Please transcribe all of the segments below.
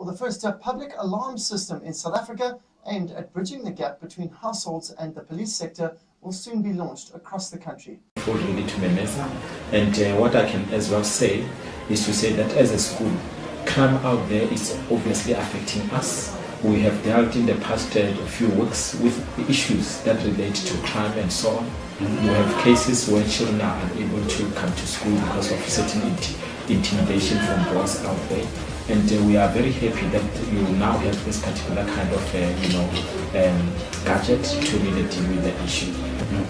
for the first public alarm system in South Africa aimed at bridging the gap between households and the police sector will soon be launched across the country. Already to Memeza, and what I can as well say is to say that as a school, crime out there is obviously affecting us. We have dealt in the past few weeks with the issues that relate to crime and so on. We have cases where children are unable to come to school because of certain intimidation from boys out there. And we are very happy that you now have this particular kind of, gadget to really deal with the issue.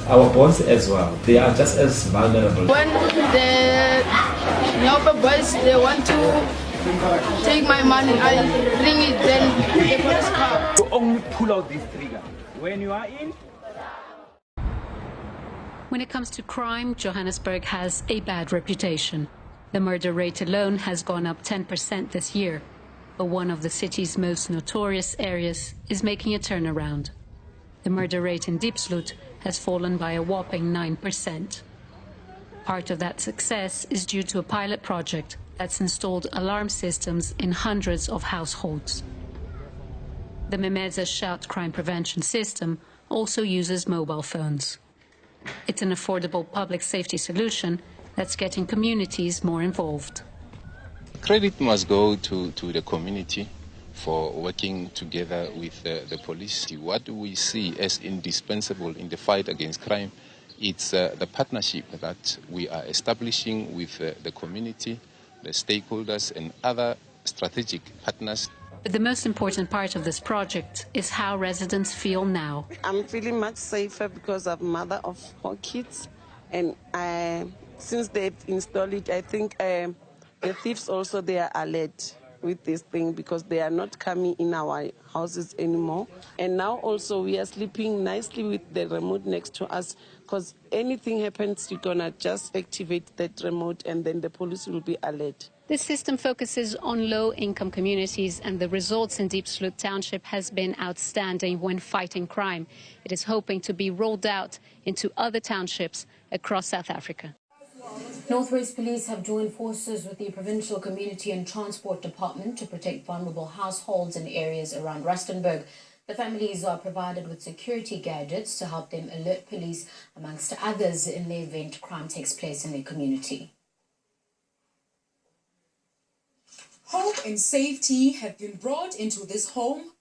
Our boys as well, they are just as vulnerable. When the Nyopa boys, they want to take my money, I bring it, then the police come. You only pull out this trigger when you are in. When it comes to crime, Johannesburg has a bad reputation. The murder rate alone has gone up 10% this year, but one of the city's most notorious areas is making a turnaround. The murder rate in Diepsloot has fallen by a whopping 9%. Part of that success is due to a pilot project that's installed alarm systems in hundreds of households. The Memeza Shout crime prevention system also uses mobile phones. It's an affordable public safety solution that's getting communities more involved. Credit must go to the community for working together with the police. What we see as indispensable in the fight against crime, it's the partnership that we are establishing with the community, the stakeholders and other strategic partners. But the most important part of this project is how residents feel now. I'm feeling much safer because I'm a mother of 4 kids, and since they've installed it, I think the thieves also, they are alert with this thing because they are not coming in our houses anymore. And now also we are sleeping nicely with the remote next to us because anything happens, you're going to just activate that remote and then the police will be alert. This system focuses on low-income communities, and the results in Diepsloot Township has been outstanding when fighting crime. It is hoping to be rolled out into other townships across South Africa. Northwest Police have joined forces with the Provincial Community and Transport Department to protect vulnerable households in areas around Rustenburg. The families are provided with security gadgets to help them alert police, amongst others, in the event crime takes place in their community. Hope and safety have been brought into this home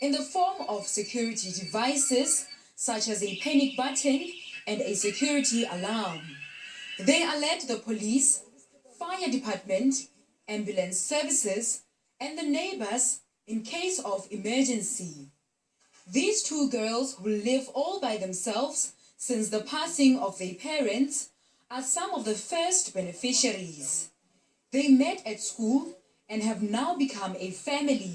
in the form of security devices such as a panic button and a security alarm. They alert the police, fire department, ambulance services, and the neighbors in case of emergency. These 2 girls, who live all by themselves since the passing of their parents, are some of the first beneficiaries. They met at school and have now become a family.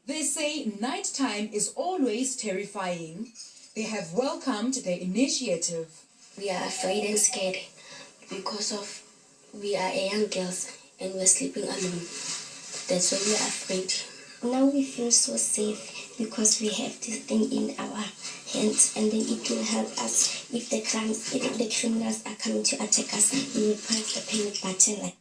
They say nighttime is always terrifying. They have welcomed the initiative. We are afraid and scared because we are young girls and we're sleeping alone. That's why we are afraid. Now we feel so safe because we have this thing in our hands, and then it will help us if the criminals are coming to attack us. We will press the panic button.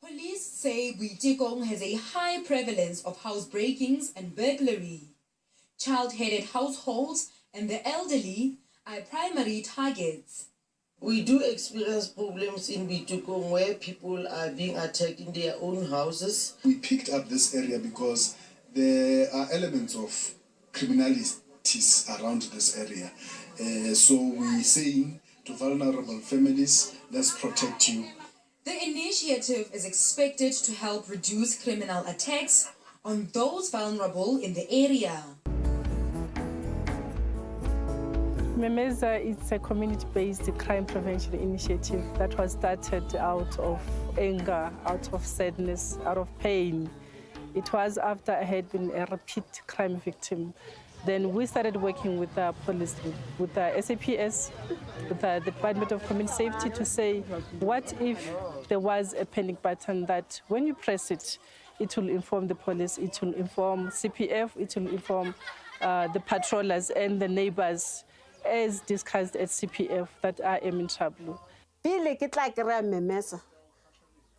Police say Boitekong has a high prevalence of house breakings and burglary. Child-headed households and the elderly are primary targets. We do experience problems in Boitekong where people are being attacked in their own houses. We picked up this area because there are elements of criminalities around this area. So we're saying to vulnerable families, let's protect you. The initiative is expected to help reduce criminal attacks on those vulnerable in the area. Memeza is a community-based crime prevention initiative that was started out of anger, out of sadness, out of pain. It was after I had been a repeat crime victim. Then we started working with the police, with the SAPS, with the Department of Community Safety to say, what if there was a panic button that when you press it, it will inform the police, it will inform CPF, it will inform the patrollers and the neighbors, as discussed at CPF, that I am in trouble. Pele ke tla kry-a Memeza,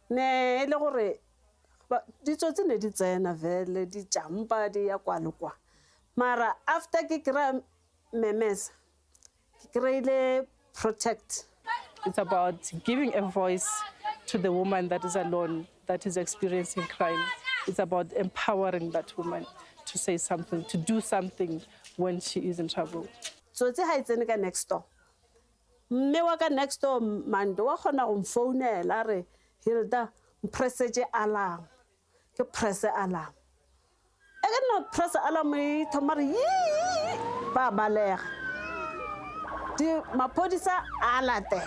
ne le gore ditsotsi ne di tsena vele di jampa di ya kwa le kwa mara after ke kry Memeza ke kry-ile Protect. It's about giving a voice to the woman that is alone, that is experiencing crime. It's about empowering that woman to say something, to do something when she is in trouble. Tsotsi ha itsene ka next door. Mme wa ka next door mando wa khona go mfounela re Hilda mpresetse alarm. Ke press alarm. E ke no press alarm e thomare ba balega. Di mapodisa ala te.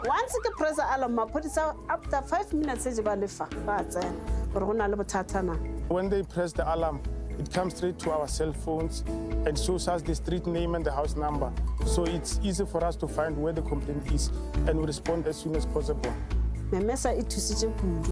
Once ke press alarm mapodisa after 5 minutes e ba lefa ba tsena. Gore go na le bothata na. When they press the alarm, it comes straight to our cell phones and shows us the street name and the house number. So it's easy for us to find where the complaint is and we respond as soon as possible. Memeza e thusitse kudu.